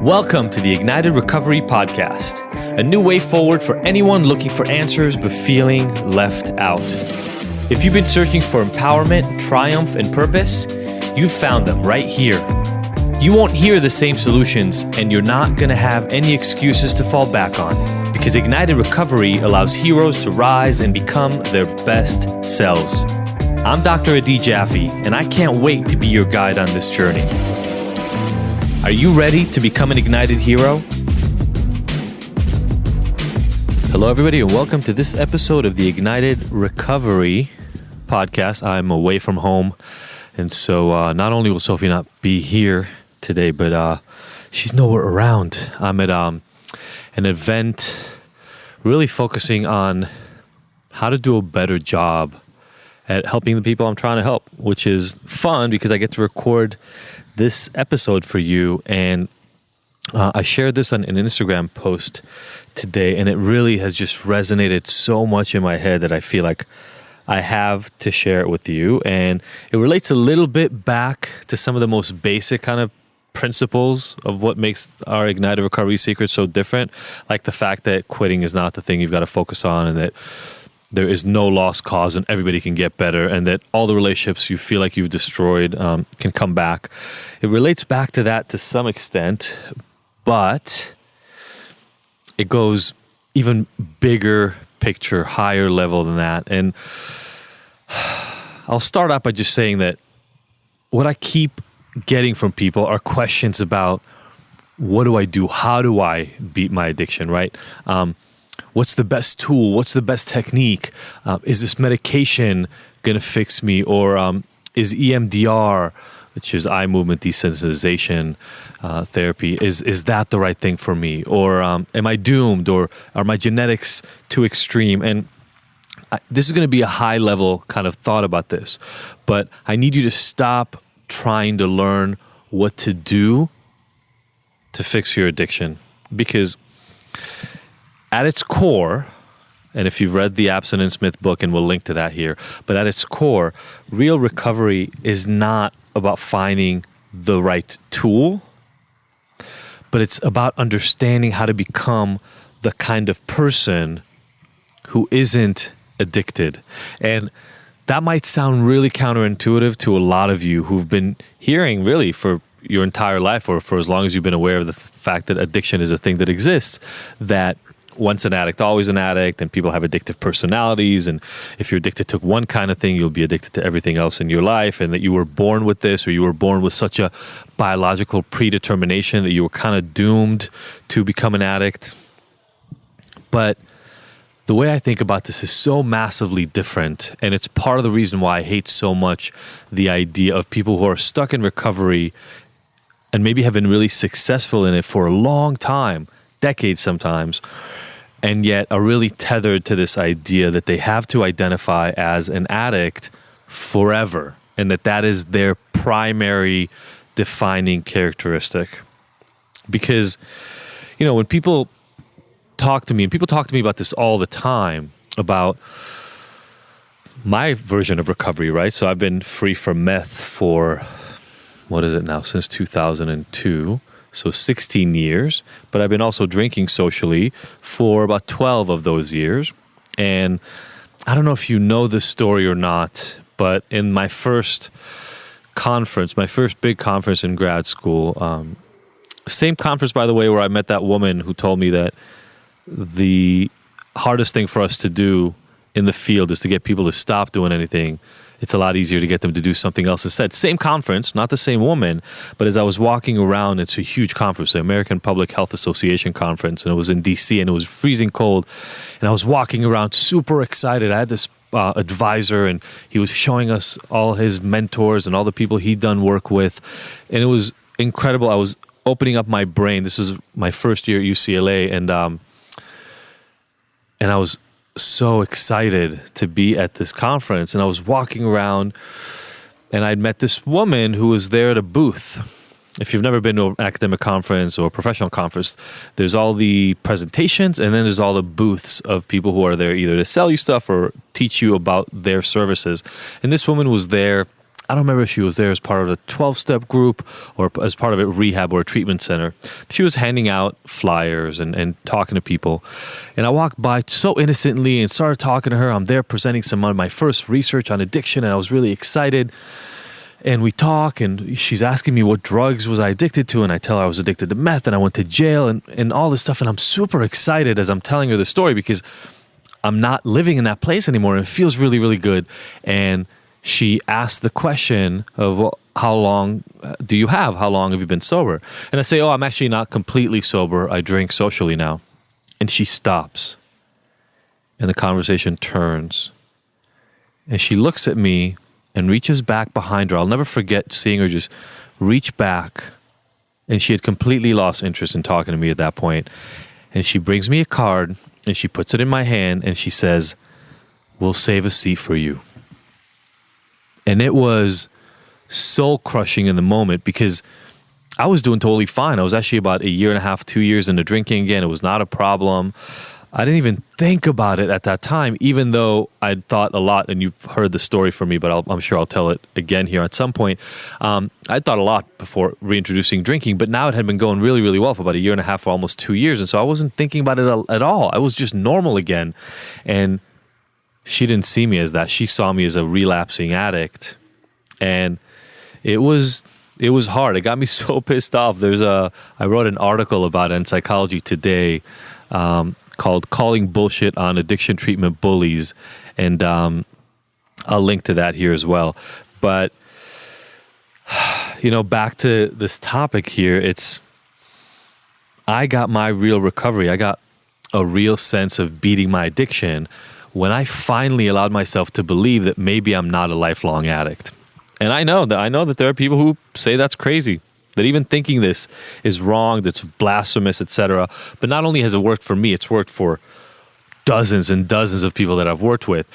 Welcome to the Ignited Recovery Podcast, a new way forward for anyone looking for answers but feeling left out. If you've been searching for empowerment, triumph, and purpose, you've found them right here. You won't hear the same solutions, and you're not going to have any excuses to fall back on, because Ignited Recovery allows heroes to rise and become their best selves. I'm Dr. Adi Jaffe, and I can't wait to be your guide on this journey. Are you ready to become an ignited hero? Hello, everybody, and welcome to this episode of the Ignited Recovery Podcast. I'm away from home, and so not only will Sophie not be here today, but she's nowhere around. I'm at an event really focusing on how to do a better job at helping the people I'm trying to help, which is fun because I get to record this episode for you. And I shared this on an Instagram post today, and it really has just resonated so much in my head that I feel like I have to share it with you. And it relates a little bit back to some of the most basic kind of principles of what makes our Ignited Recovery secret so different, like the fact that quitting is not the thing you've got to focus on, and that there is no lost cause and everybody can get better, and that all the relationships you feel like you've destroyed can come back. It relates back to that to some extent, but it goes even bigger picture, higher level than that. And I'll start out by just saying that what I keep getting from people are questions about, what do I do? How do I beat my addiction, right? What's the best tool? What's the best technique? Is this medication going to fix me? Or is EMDR, which is eye movement desensitization therapy, is that the right thing for me? Or am I doomed? Or are my genetics too extreme? And this is going to be a high level kind of thought about this. But I need you to stop trying to learn what to do to fix your addiction. Because at its core, and if you've read the Abstinence Myth book, and we'll link to that here, but at its core, real recovery is not about finding the right tool, but it's about understanding how to become the kind of person who isn't addicted. And that might sound really counterintuitive to a lot of you who've been hearing really for your entire life, or for as long as you've been aware of the fact that addiction is a thing that exists, that once an addict, always an addict, and people have addictive personalities, and if you're addicted to one kind of thing, you'll be addicted to everything else in your life, and that you were born with this, or you were born with such a biological predetermination that you were kind of doomed to become an addict. But the way I think about this is so massively different, and it's part of the reason why I hate so much the idea of people who are stuck in recovery and maybe have been really successful in it for a long time, decades sometimes, and yet are really tethered to this idea that they have to identify as an addict forever, and that is their primary defining characteristic. Because, you know, when people talk to me, and people talk to me about this all the time, about my version of recovery, right? So I've been free from meth for, what is it now, since 2002. So 16 years, but I've been also drinking socially for about 12 of those years. And I don't know if you know this story or not, but in my first conference, my first big conference in grad school, same conference, by the way, where I met that woman who told me that the hardest thing for us to do in the field is to get people to stop doing anything. It's a lot easier to get them to do something else instead. Same conference, not the same woman, but as I was walking around, it's a huge conference, the American Public Health Association conference, and it was in DC, and it was freezing cold, and I was walking around super excited. I had this advisor, and he was showing us all his mentors and all the people he'd done work with, and it was incredible. I was opening up my brain. This was my first year at UCLA, and I was so excited to be at this conference, and I was walking around, and I'd met this woman who was there at a booth. If you've never been to an academic conference or a professional conference, there's all the presentations, and then there's all the booths of people who are there either to sell you stuff or teach you about their services. And this woman was there I don't remember if she was there as part of a 12-step group or as part of a rehab or a treatment center. She was handing out flyers and talking to people. And I walked by so innocently and started talking to her. I'm there presenting some of my first research on addiction, and I was really excited. And we talk, and she's asking me what drugs was I addicted to, and I tell her I was addicted to meth, and I went to jail, and all this stuff. And I'm super excited as I'm telling her the story because I'm not living in that place anymore, and it feels really, really good. And she asked the question of, well, how long do you have? How long have you been sober? And I say, oh, I'm actually not completely sober. I drink socially now. And she stops. And the conversation turns. And she looks at me and reaches back behind her. I'll never forget seeing her just reach back. And she had completely lost interest in talking to me at that point. And she brings me a card and she puts it in my hand and she says, we'll save a seat for you. And it was soul crushing in the moment because I was doing totally fine. I was actually about 1.5 years, 2 years into drinking again. It was not a problem. I didn't even think about it at that time, even though I'd thought a lot, and you've heard the story from me, but I'm sure I'll tell it again here at some point. I thought a lot before reintroducing drinking, but now it had been going really, really well for about 1.5 years, for almost 2 years. And so I wasn't thinking about it at all. I was just normal again. And she didn't see me as that. She saw me as a relapsing addict. And it was hard. It got me so pissed off. I wrote an article about it in Psychology Today called Calling Bullshit on Addiction Treatment Bullies. And I'll link to that here as well. But, back to this topic here, I got my real recovery. I got a real sense of beating my addiction when I finally allowed myself to believe that maybe I'm not a lifelong addict. And I know that there are people who say that's crazy, that even thinking this is wrong, that's blasphemous, etc. But not only has it worked for me, it's worked for dozens and dozens of people that I've worked with.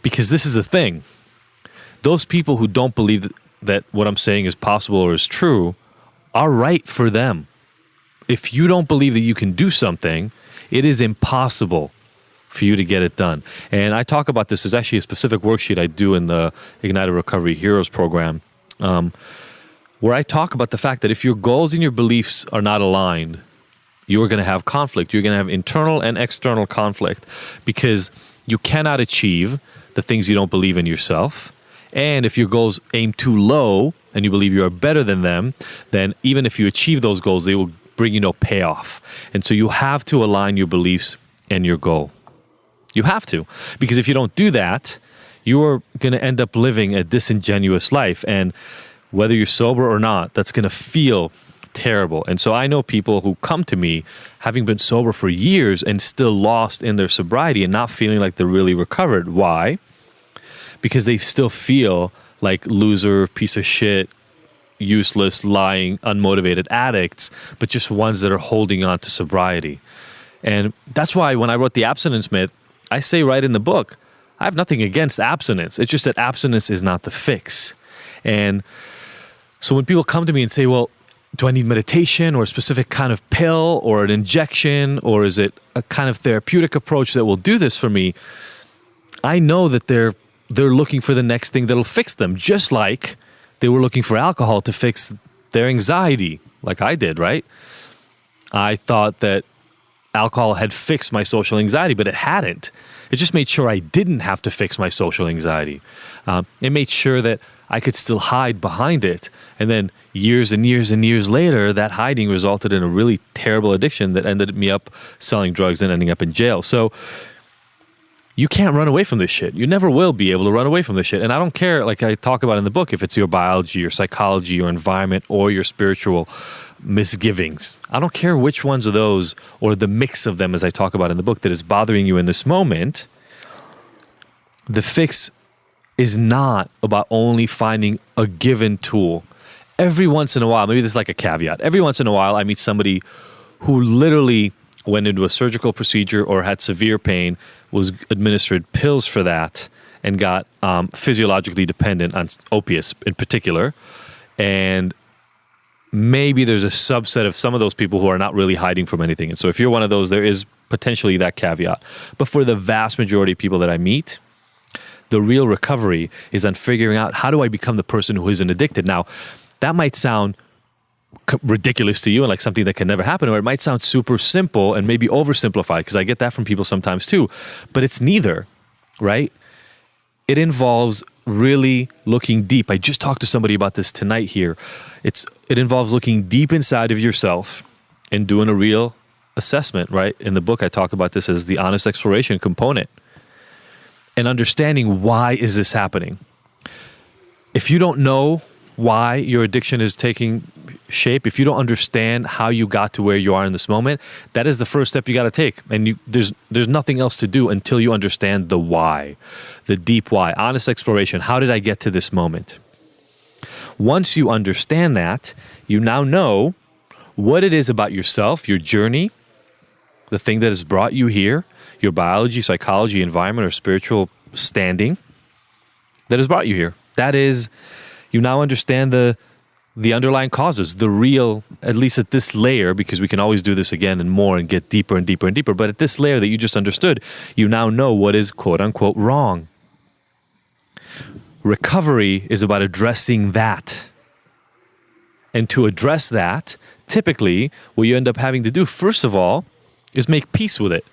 Because this is the thing. Those people who don't believe that what I'm saying is possible or is true are right for them. If you don't believe that you can do something, it is impossible for you to get it done. And I talk about this. There's actually a specific worksheet I do in the Ignited Recovery Heroes program where I talk about the fact that if your goals and your beliefs are not aligned, you are going to have conflict. You're going to have internal and external conflict because you cannot achieve the things you don't believe in yourself. And if your goals aim too low and you believe you are better than them, then even if you achieve those goals, they will bring you no payoff. And so you have to align your beliefs and your goal. You have to, because if you don't do that, you are going to end up living a disingenuous life. And whether you're sober or not, that's going to feel terrible. And so I know people who come to me having been sober for years and still lost in their sobriety and not feeling like they're really recovered. Why? Because they still feel like loser, piece of shit, useless, lying, unmotivated addicts, but just ones that are holding on to sobriety. And that's why when I wrote The Abstinence Myth, I say right in the book, I have nothing against abstinence. It's just that abstinence is not the fix. And so when people come to me and say, well, do I need meditation or a specific kind of pill or an injection, or is it a kind of therapeutic approach that will do this for me? I know that they're looking for the next thing that'll fix them, just like they were looking for alcohol to fix their anxiety, like I did, right? I thought that alcohol had fixed my social anxiety, but it hadn't. It just made sure I didn't have to fix my social anxiety. It made sure that I could still hide behind it. And then years and years and years later, that hiding resulted in a really terrible addiction that ended me up selling drugs and ending up in jail. So you can't run away from this shit. You never will be able to run away from this shit. And I don't care, like I talk about in the book, if it's your biology, your psychology, your environment, or your spiritual misgivings. I don't care which ones of those or the mix of them, as I talk about in the book, that is bothering you in this moment. The fix is not about only finding a given tool. Every once in a while, maybe this is like a caveat, every once in a while I meet somebody who literally went into a surgical procedure or had severe pain, was administered pills for that, and got physiologically dependent on opiates in particular. And maybe there's a subset of some of those people who are not really hiding from anything. And so if you're one of those, there is potentially that caveat. But for the vast majority of people that I meet, The real recovery is on figuring out, how do I become the person who isn't addicted? Now, that might sound ridiculous to you and like something that can never happen, or it might sound super simple and maybe oversimplified, because I get that from people sometimes too, but it's neither, right? It involves really looking deep. I just talked to somebody about this tonight here. It involves looking deep inside of yourself and doing a real assessment, right? In the book, I talk about this as the honest exploration component, and understanding, why is this happening? If you don't know why your addiction is taking shape, if you don't understand how you got to where you are in this moment, that is the first step you got to take. And there's nothing else to do until you understand the why, the deep why, honest exploration. How did I get to this moment? Once you understand that, you now know what it is about yourself, your journey, the thing that has brought you here, your biology, psychology, environment, or spiritual standing that has brought you here. That is, you now understand the underlying causes, the real, at least at this layer, because we can always do this again and more and get deeper and deeper and deeper. But at this layer that you just understood, you now know what is quote unquote wrong. Recovery is about addressing that. And to address that, typically what you end up having to do, first of all, is make peace with it.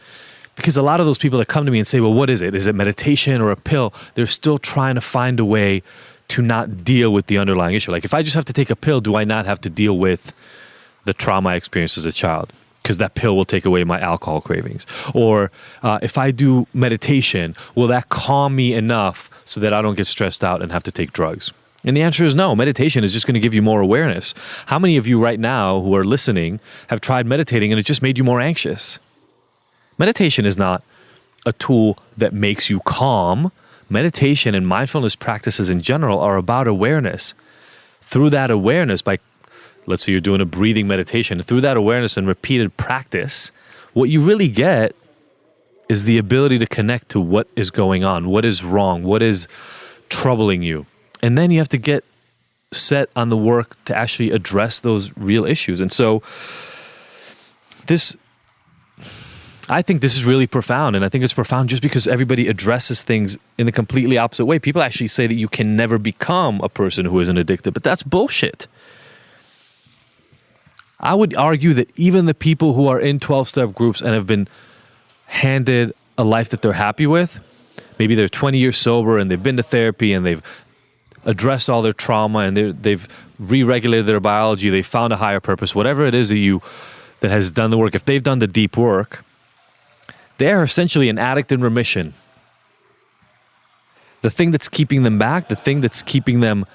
Because a lot of those people that come to me and say, well, what is it? Is it meditation or a pill? They're still trying to find a way to not deal with the underlying issue. Like, if I just have to take a pill, do I not have to deal with the trauma I experienced as a child? Because that pill will take away my alcohol cravings. Or if I do meditation, will that calm me enough so that I don't get stressed out and have to take drugs? And the answer is no. Meditation is just going to give you more awareness. How many of you right now who are listening have tried meditating and it just made you more anxious? Meditation is not a tool that makes you calm. Meditation and mindfulness practices in general are about awareness. Through that awareness, by, let's say you're doing a breathing meditation, through that awareness and repeated practice, what you really get is the ability to connect to what is going on, what is wrong, what is troubling you. And then you have to get set on the work to actually address those real issues. And so I think this is really profound, and I think it's profound just because everybody addresses things in a completely opposite way. People actually say that you can never become a person who isn't addicted, but that's bullshit. I would argue that even the people who are in 12-step groups and have been handed a life that they're happy with, maybe they're 20 years sober and they've been to therapy and they've addressed all their trauma and they've re-regulated their biology, they found a higher purpose, whatever it is that has done the work, if they've done the deep work, they're essentially an addict in remission. The thing that's keeping them back, the thing that's keeping them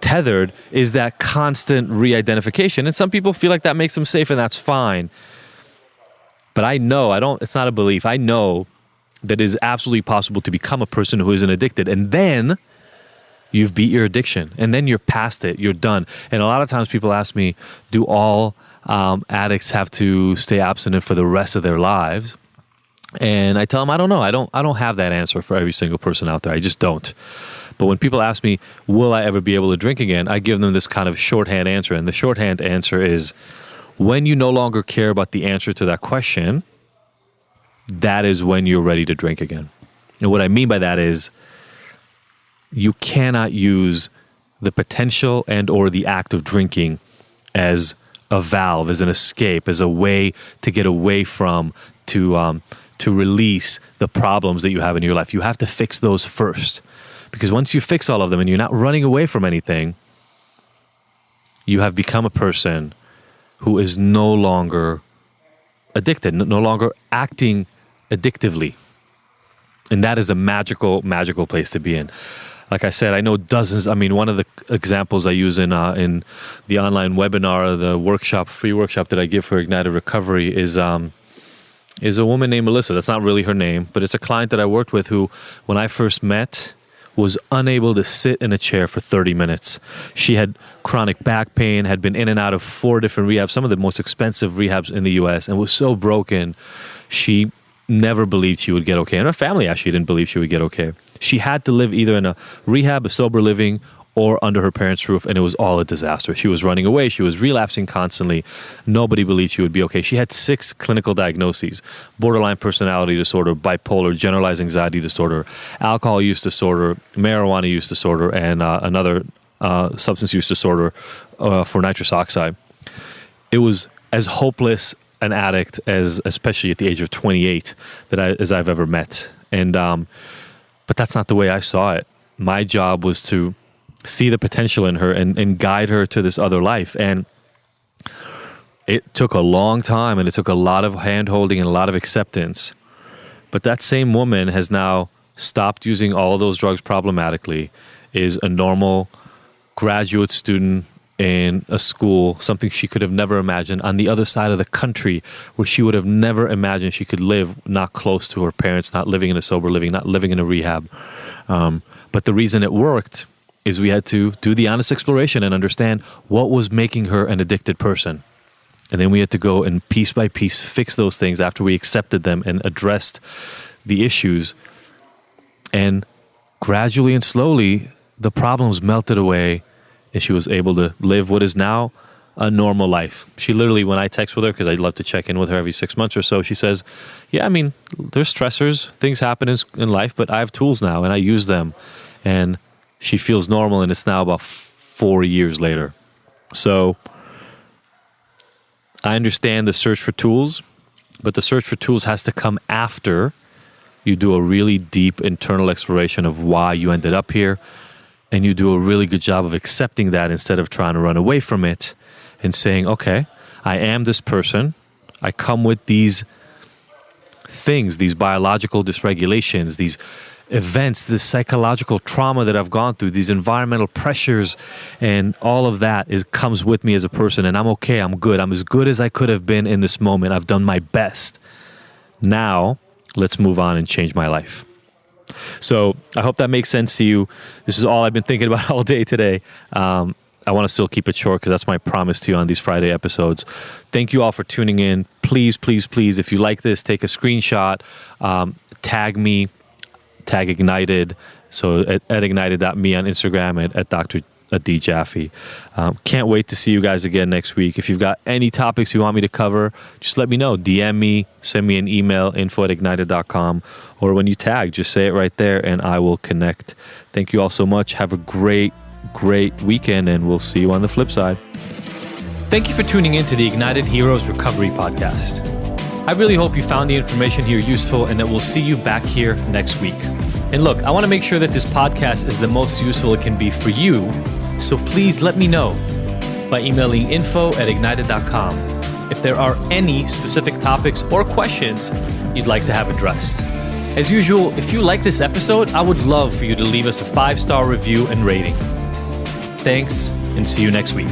tethered, is that constant re-identification. And some people feel like that makes them safe, and that's fine. But I know, it's not a belief. I know that it is absolutely possible to become a person who isn't addicted. And then you've beat your addiction. And then you're past it. You're done. And a lot of times people ask me, do all addicts have to stay abstinent for the rest of their lives? And I tell them, I don't know. I don't have that answer for every single person out there. I just don't. But when people ask me, will I ever be able to drink again? I give them this kind of shorthand answer. And the shorthand answer is, when you no longer care about the answer to that question, that is when you're ready to drink again. And what I mean by that is, you cannot use the potential and or the act of drinking as a valve, as an escape, as a way to get away from, to release the problems that you have in your life. You have to fix those first. Because once you fix all of them and you're not running away from anything, you have become a person who is no longer addicted, no longer acting addictively. And that is a magical, magical place to be in. Like I said, I know dozens. I mean, one of the examples I use in the online webinar, the workshop, free workshop that I give for Ignited Recovery is a woman named Melissa. That's not really her name, but it's a client that I worked with who, when I first met, was unable to sit in a chair for 30 minutes. She had chronic back pain, had been in and out of 4 different rehabs, some of the most expensive rehabs in the US, and was so broken, she never believed she would get okay. And her family actually didn't believe she would get okay. She had to live either in a rehab, a sober living, or under her parents' roof, and it was all a disaster. She was running away. She was relapsing constantly. Nobody believed she would be okay. She had 6 clinical diagnoses: borderline personality disorder, bipolar, generalized anxiety disorder, alcohol use disorder, marijuana use disorder, and another substance use disorder for nitrous oxide. It was as hopeless an addict as, especially at the age of 28, as I've ever met. And but that's not the way I saw it. My job was to see the potential in her and guide her to this other life. And it took a long time, and it took a lot of hand-holding and a lot of acceptance. But that same woman has now stopped using all those drugs problematically, is a normal graduate student in a school, something she could have never imagined, on the other side of the country, where she would have never imagined she could live, not close to her parents, not living in a sober living, not living in a rehab. But the reason it worked is we had to do the honest exploration and understand what was making her an addicted person. And then we had to go and piece by piece fix those things after we accepted them and addressed the issues. And gradually and slowly, the problems melted away, and she was able to live what is now a normal life. She literally, when I text with her, because I love to check in with her every 6 months or so, she says, yeah, I mean, there's stressors, things happen in life, but I have tools now and I use them. And she feels normal, and it's now about 4 years later. So I understand the search for tools, but the search for tools has to come after you do a really deep internal exploration of why you ended up here, and you do a really good job of accepting that instead of trying to run away from it and saying, okay, I am this person. I come with these things, these biological dysregulations, these events, this psychological trauma that I've gone through, these environmental pressures, and all of that comes with me as a person, and I'm okay, I'm good. I'm as good as I could have been in this moment. I've done my best. Now, let's move on and change my life. So I hope that makes sense to you. This is all I've been thinking about all day today. I want to still keep it short because that's my promise to you on these Friday episodes. Thank you all for tuning in. Please, please, please, if you like this, take a screenshot, tag me, tag Ignited. So at ignited.me on Instagram, at Dr. D. Jaffe. Can't wait to see you guys again next week. If you've got any topics you want me to cover, just let me know. DM me, send me an email, info@ignited.com, or when you tag, just say it right there and I will connect. Thank you all so much. Have a great weekend, and we'll see you on the flip side. Thank you for tuning in to the Ignited Heroes Recovery Podcast. I really hope you found the information here useful, and that we'll see you back here next week. And look, I want to make sure that this podcast is the most useful it can be for you, so please let me know by emailing info@ignited.com if there are any specific topics or questions you'd like to have addressed. As usual, if you like this episode, I would love for you to leave us a 5-star review and rating. Thanks, and see you next week.